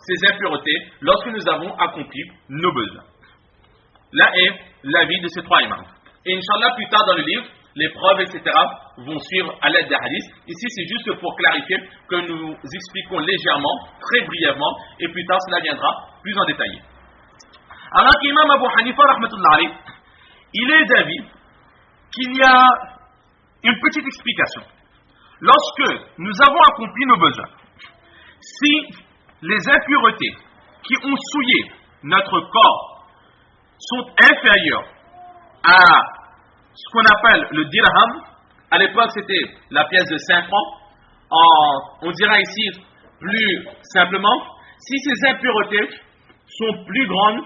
ces impuretés lorsque nous avons accompli nos besoins. Là est l'avis de ces trois imams. Et Inch'Allah, plus tard dans le livre, les preuves, etc. vont suivre à l'aide des hadiths. Ici, c'est juste pour clarifier que nous expliquons légèrement, très brièvement, et plus tard, cela viendra plus en détail. Alors qu'Imam Abu Hanifa, rahmatullah alayh, il est d'avis qu'il y a une petite explication. Lorsque nous avons accompli nos besoins, si les impuretés qui ont souillé notre corps sont inférieures à ce qu'on appelle le dirham, à l'époque c'était la pièce de 5 francs, on dira ici plus simplement, si ces impuretés sont plus grandes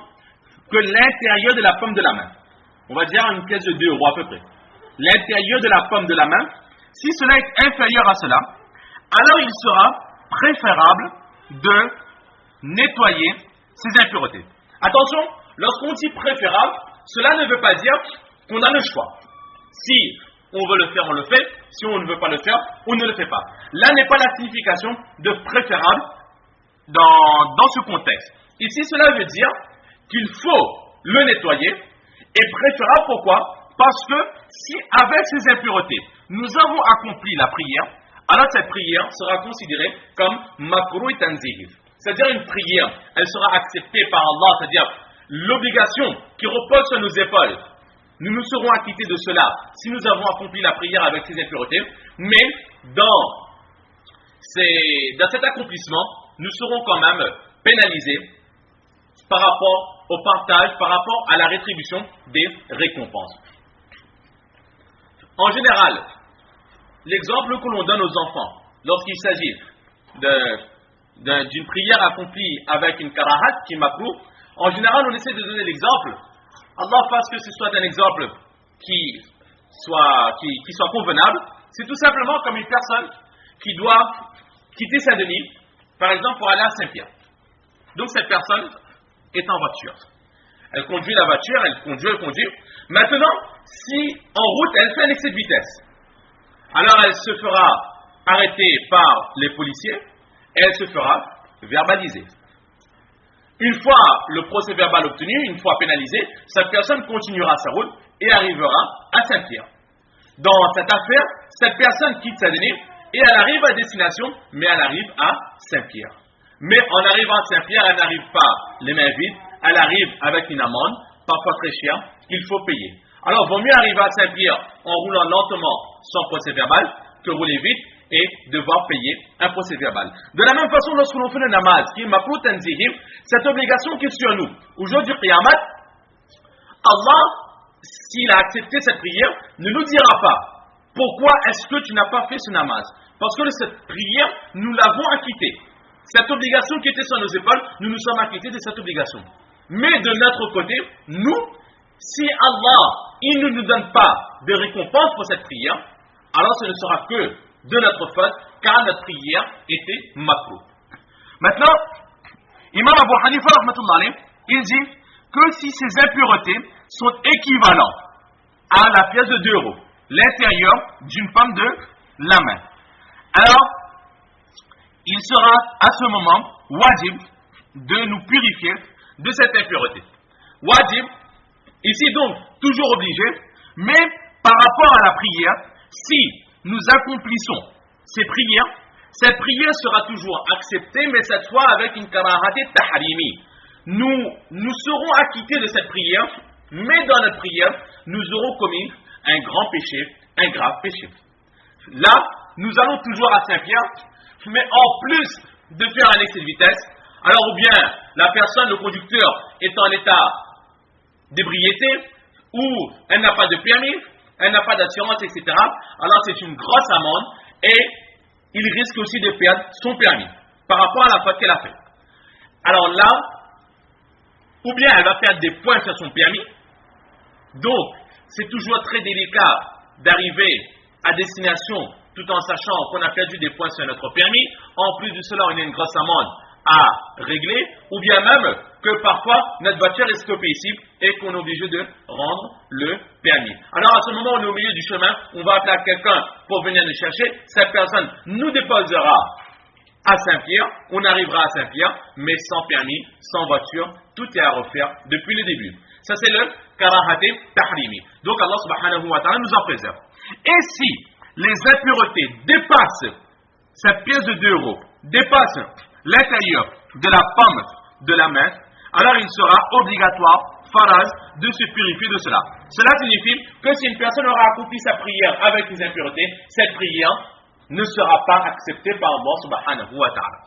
que l'intérieur de la paume de la main, on va dire une pièce de 2 euros à peu près, l'intérieur de la paume de la main, si cela est inférieur à cela, alors il sera préférable de nettoyer ces impuretés. Attention, lorsqu'on dit préférable, cela ne veut pas dire qu'on a le choix. Si on veut le faire, on le fait. Si on ne veut pas le faire, on ne le fait pas. Là n'est pas la signification de préférable dans ce contexte. Ici, cela veut dire qu'il faut le nettoyer. Et préférable, pourquoi? Parce que si avec ces impuretés, nous avons accompli la prière, alors cette prière sera considérée comme makruh tanzih. C'est-à-dire une prière, elle sera acceptée par Allah, c'est-à-dire l'obligation qui repose sur nos épaules. Nous nous serons acquittés de cela si nous avons accompli la prière avec ces impuretés, mais dans cet accomplissement, nous serons quand même pénalisés par rapport au partage, par rapport à la rétribution des récompenses. En général, l'exemple que l'on donne aux enfants, lorsqu'il s'agit d'une prière accomplie avec une karahat qui est makruh, en général, on essaie de donner l'exemple. Allah fasse que ce soit un exemple qui soit convenable. C'est tout simplement comme une personne qui doit quitter Saint-Denis, par exemple, pour aller à Saint-Pierre. Donc cette personne est en voiture. Elle conduit la voiture, elle conduit. Maintenant, si en route, elle fait un excès de vitesse, alors elle se fera arrêter par les policiers et elle se fera verbaliser. Une fois le procès verbal obtenu, une fois pénalisée, cette personne continuera sa route et arrivera à Saint-Pierre. Dans cette affaire, cette personne quitte Saint-Denis et elle arrive à destination, mais elle arrive à Saint-Pierre. Mais en arrivant à Saint-Pierre, elle n'arrive pas les mains vides, elle arrive avec une amende, parfois très chère, qu'il faut payer. Alors, vaut mieux arriver à Saint-Pierre en roulant lentement sans procès verbal que rouler vite et devoir payer un procès verbal. De la même façon, lorsque l'on fait le namaz, qui est makruh tanzih, cette obligation qui est sur nous, au jour du qiyamah, Allah, s'il a accepté cette prière, ne nous dira pas pourquoi est-ce que tu n'as pas fait ce namaz. Parce que cette prière, nous l'avons acquittée. Cette obligation qui était sur nos épaules, nous nous sommes acquittés de cette obligation. Mais de notre côté, nous, si Allah, il ne nous donne pas de récompense pour cette prière, alors ce ne sera que de notre faute, car notre prière était makruh. Maintenant, Imam Abu Hanifa, rahmatullah alayh, il dit que si ces impuretés sont équivalentes à la pièce de 2 euros, l'intérieur d'une paume de la main, alors il sera à ce moment wajib de nous purifier de cette impureté. Wajib, ici donc toujours obligé, mais par rapport à la prière, si nous accomplissons ces prières, cette prière sera toujours acceptée, mais cette fois avec une karahati tahrimi. Nous serons acquittés de cette prière, mais dans notre prière, nous aurons commis un grand péché, un grave péché. Là, nous allons toujours à Saint-Pierre, mais en plus de faire un excès de vitesse, alors ou bien la personne, le conducteur, est en état d'ébriété, ou elle n'a pas de permis, elle n'a pas d'assurance, etc. Alors c'est une grosse amende et il risque aussi de perdre son permis par rapport à la faute qu'elle a faite. Alors là, ou bien elle va perdre des points sur son permis, donc c'est toujours très délicat d'arriver à destination tout en sachant qu'on a perdu des points sur notre permis. En plus de cela, on a une grosse amende à régler, ou bien même que parfois notre voiture est stoppée ici et qu'on est obligé de rendre le permis. Alors à ce moment, on est au milieu du chemin, on va appeler quelqu'un pour venir nous chercher, cette personne nous déposera à Saint-Pierre, on arrivera à Saint-Pierre, mais sans permis, sans voiture, tout est à refaire depuis le début. Ça c'est le karahate tahrimi. Donc Allah subhanahu wa ta'ala nous en préserve. Et si les impuretés dépassent cette pièce de 2 euros, dépassent l'intérieur de la paume de la main, alors il sera obligatoire, faraz, de se purifier de cela. Cela signifie que si une personne aura accompli sa prière avec les impuretés, cette prière ne sera pas acceptée par Allah subhanahu wa ta'ala.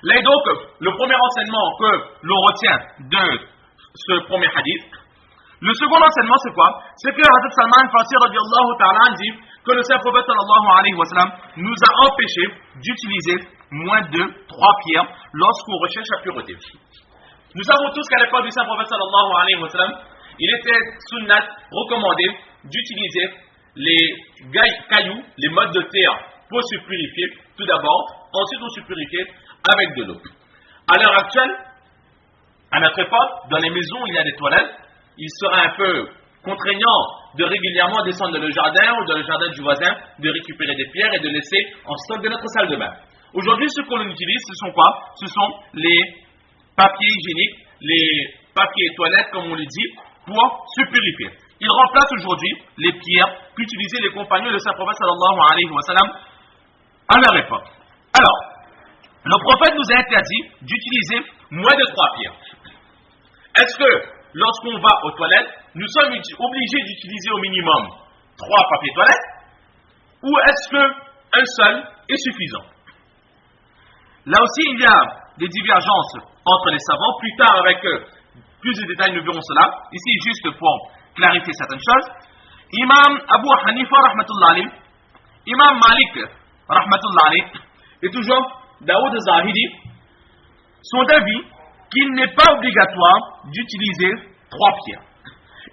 Là donc, le premier enseignement que l'on retient de ce premier hadith. Le second enseignement c'est quoi? C'est que Hazrat Salman Farsi radiallahu ta'ala dit que le Saint Prophète sallallahu alayhi wa sallam nous a empêché d'utiliser moins de 3 pierres lorsqu'on recherche la pureté. Nous savons tous qu'à l'époque du Saint Prophète sallallahu alayhi wa sallam, il était sunnat recommandé d'utiliser les cailloux, les mottes de terre pour se purifier tout d'abord, ensuite on se purifier avec de l'eau. À l'heure actuelle, à notre époque, dans les maisons où il y a des toilettes, il sera un peu contraignant de régulièrement descendre dans le jardin ou dans le jardin du voisin, de récupérer des pierres et de laisser en stock de notre salle de bain. Aujourd'hui, ce qu'on utilise, ce sont quoi? Ce sont les papiers hygiéniques, les papiers toilettes, comme on le dit, pour se purifier. Ils remplacent aujourd'hui les pierres qu'utilisaient les compagnons de Saint-Prophète sallallahu alayhi wa sallam à leur époque. Alors, le prophète nous a interdit d'utiliser moins de 3 pierres. Est-ce que lorsqu'on va aux toilettes, nous sommes obligés d'utiliser au minimum 3 papiers toilettes, ou est-ce qu'un seul est suffisant? Là aussi, il y a des divergences entre les savants. Plus tard, avec plus de détails, nous verrons cela. Ici, juste pour clarifier certaines choses. Imam Abu Hanifa, rahmatullah alayh, Imam Malik, rahmatullah alayh, et toujours Daoud Zahidi, sont d'avis qu'il n'est pas obligatoire d'utiliser 3 pierres.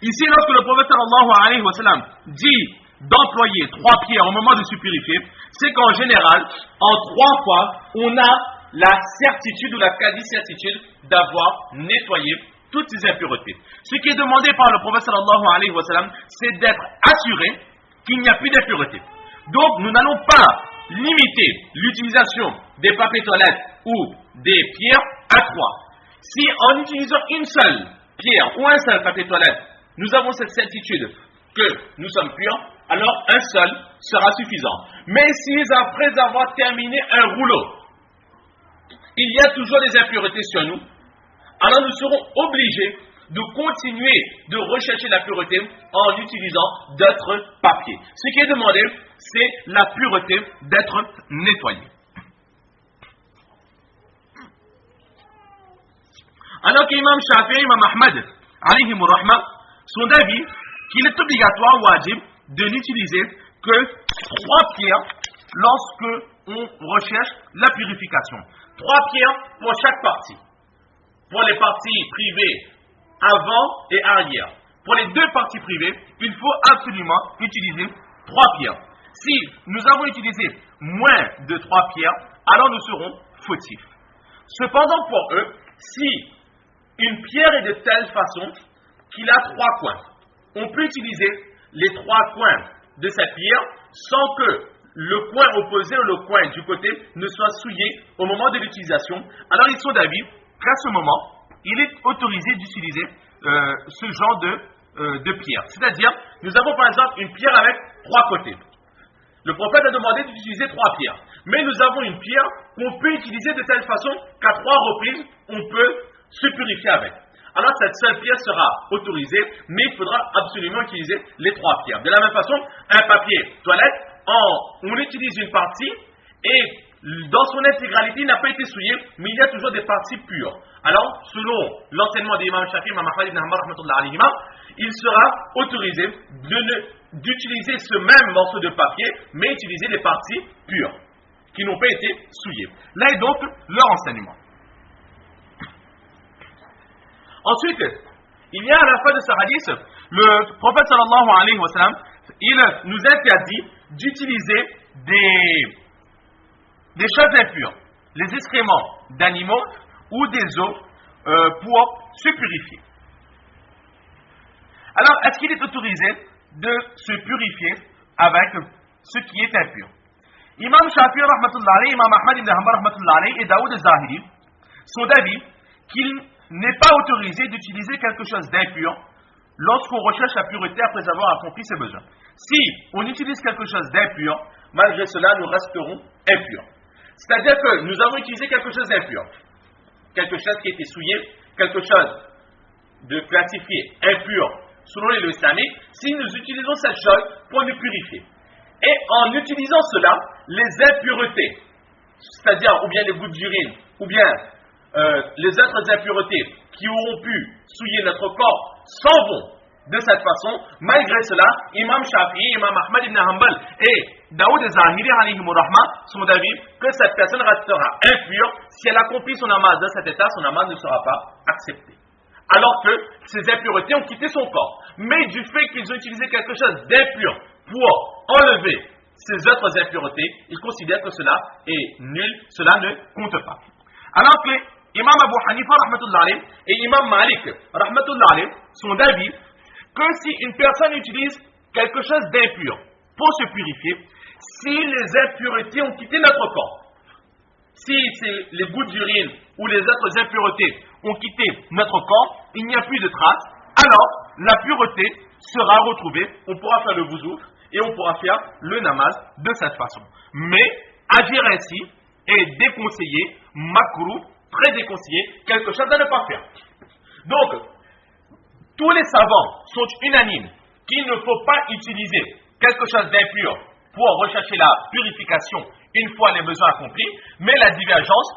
Ici, lorsque le prophète sallallahu alayhi wa sallam dit d'employer 3 pierres au moment de se purifier, c'est qu'en général, en 3 fois, on a la certitude ou la quasi-certitude d'avoir nettoyé toutes ces impuretés. Ce qui est demandé par le prophète sallallahu alayhi wa sallam, c'est d'être assuré qu'il n'y a plus d'impureté. Donc, nous n'allons pas limiter l'utilisation des papiers toilettes ou des pierres à 3. Si en utilisant une seule pierre ou un seul papier toilette, nous avons cette certitude que nous sommes purs, alors un seul sera suffisant. Mais si après avoir terminé un rouleau, il y a toujours des impuretés sur nous, alors nous serons obligés de continuer de rechercher la pureté en utilisant d'autres papiers. Ce qui est demandé, c'est la pureté d'être nettoyé. Alors qu'Imam Shafi'i et Imam Ahmad, alayhim rahma, sont d'avis qu'il est obligatoire, wajib, de n'utiliser que 3 pierres lorsque on recherche la purification. 3 pierres pour chaque partie. Pour les parties privées avant et arrière. Pour les 2 parties privées, il faut absolument utiliser 3 pierres. Si nous avons utilisé moins de 3 pierres, alors nous serons fautifs. Cependant pour eux, si une pierre est de telle façon qu'il a 3 coins, on peut utiliser les 3 coins de cette pierre sans que le coin opposé ou le coin du côté ne soit souillé au moment de l'utilisation. Alors ils sont d'avis qu'à ce moment, il est autorisé d'utiliser ce genre de pierre. C'est-à-dire, nous avons par exemple une pierre avec 3 côtés. Le prophète a demandé d'utiliser 3 pierres. Mais nous avons une pierre qu'on peut utiliser de telle façon qu'à 3 reprises, on peut se purifier avec. Alors cette seule pierre sera autorisée, mais il faudra absolument utiliser les 3 pierres. De la même façon, un papier toilette, on utilise une partie et dans son intégralité, il n'a pas été souillé, mais il y a toujours des parties pures. Alors, selon l'enseignement d'Imam Shafi'i, Imam Ahmad ibn Hanbal, rahmatullah alayhima, il sera autorisé d'utiliser ce même morceau de papier, mais utiliser les parties pures, qui n'ont pas été souillées. Là est donc leur enseignement. Ensuite, il y a à la fin de ce hadith, le prophète sallallahu alayhi wa sallam, il nous interdit d'utiliser des choses impures, les excréments d'animaux ou des eaux pour se purifier. Alors, est-ce qu'il est autorisé de se purifier avec ce qui est impur? Imam Shafi'i rahmatullah alayhi, Imam Ahmad ibn Hanbal rahmatullah alayhi et Daoud al-Zahiri sont d'avis qu'il n'est pas autorisé d'utiliser quelque chose d'impur lorsqu'on recherche la pureté après avoir accompli ses besoins. Si on utilise quelque chose d'impur, malgré cela, nous resterons impurs. C'est-à-dire que nous avons utilisé quelque chose d'impur, quelque chose qui a été souillé, quelque chose de classifié impur selon les lois islamiques, si nous utilisons cette chose pour nous purifier. Et en utilisant cela, les impuretés, c'est-à-dire ou bien les gouttes d'urine, ou bien les autres impuretés qui auront pu souiller notre corps, s'en vont de cette façon. Malgré cela, Imam Shafi'i, Imam Ahmad ibn Hanbal et Daoud al-Zahiri sont d'avis que cette personne restera impure. Si elle accomplit son namaz dans cet état, son namaz ne sera pas accepté. Alors que ces impuretés ont quitté son corps. Mais du fait qu'ils ont utilisé quelque chose d'impur pour enlever ces autres impuretés, ils considèrent que cela est nul, cela ne compte pas. Alors que Imam Abu Hanifa rahmatullah alayhi et Imam Malik rahmatullah alayhi sont d'avis que si une personne utilise quelque chose d'impur pour se purifier, si les impuretés ont quitté notre corps, si c'est les gouttes d'urine ou les autres impuretés ont quitté notre corps, il n'y a plus de traces, alors la pureté sera retrouvée, on pourra faire le wudu et on pourra faire le namaz de cette façon. Mais agir ainsi est déconseillé, makruh, très déconseillé, quelque chose à ne pas faire. Donc, tous les savants sont unanimes qu'il ne faut pas utiliser quelque chose d'impur pour rechercher la purification une fois les besoins accomplis, mais la divergence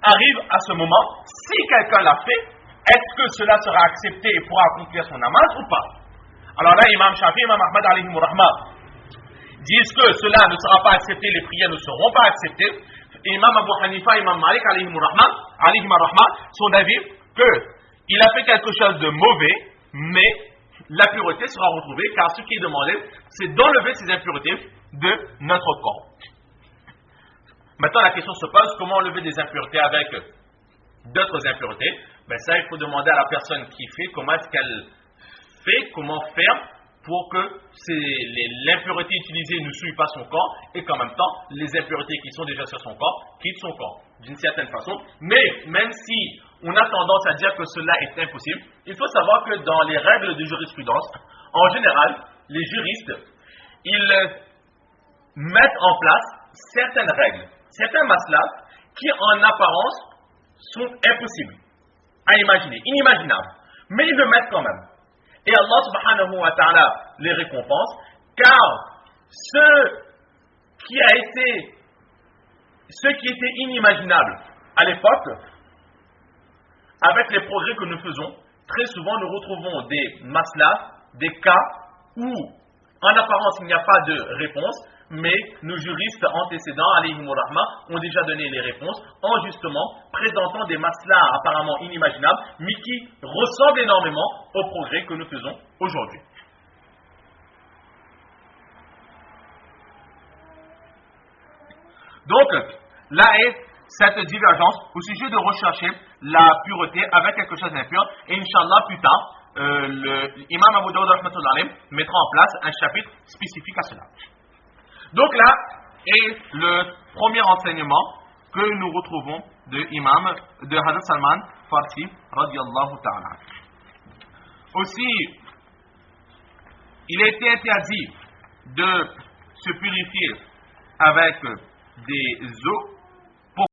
arrive à ce moment. Si quelqu'un l'a fait, est-ce que cela sera accepté et pourra accomplir son namaz ou pas? Alors là, Imam Shafi, Imam Ahmad alayhi rahma disent que cela ne sera pas accepté, les prières ne seront pas acceptées. Imam Abu Hanifa, Imam Malik alayhi rahma sont d'avis qu'il a fait quelque chose de mauvais, mais la pureté sera retrouvée, car ce qui est demandé, c'est d'enlever ces impuretés de notre corps. Maintenant, la question se pose, comment enlever des impuretés avec d'autres impuretés? Ben ça, il faut demander à la personne qui fait, comment est-ce qu'elle fait, comment faire pour que l'impureté utilisée ne souille pas son corps et qu'en même temps, les impuretés qui sont déjà sur son corps quittent son corps, d'une certaine façon. Mais même si on a tendance à dire que cela est impossible, il faut savoir que dans les règles de jurisprudence, en général, les juristes, ils mettent en place certaines règles, certains maslahs qui en apparence sont impossibles à imaginer, inimaginables, mais ils le mettent quand même. Et Allah subhanahu wa ta'ala les récompense, car ce qui était inimaginable à l'époque, avec les progrès que nous faisons, très souvent nous retrouvons des maslahs, des cas où en apparence il n'y a pas de réponse, mais nos juristes antécédents, alayhim rahma, ont déjà donné les réponses en justement présentant des maslahs apparemment inimaginables, mais qui ressemblent énormément aux progrès que nous faisons aujourd'hui. Donc, là est cette divergence au sujet de rechercher la pureté avec quelque chose d'impur, et Inch'Allah plus tard, l'imam Abu Dawud rahmatullah alayhi mettra en place un chapitre spécifique à cela. Donc là est le premier enseignement que nous retrouvons de Hazrat Salman Farsi radiyallahu ta'ala. Aussi, il a été interdit de se purifier avec des eaux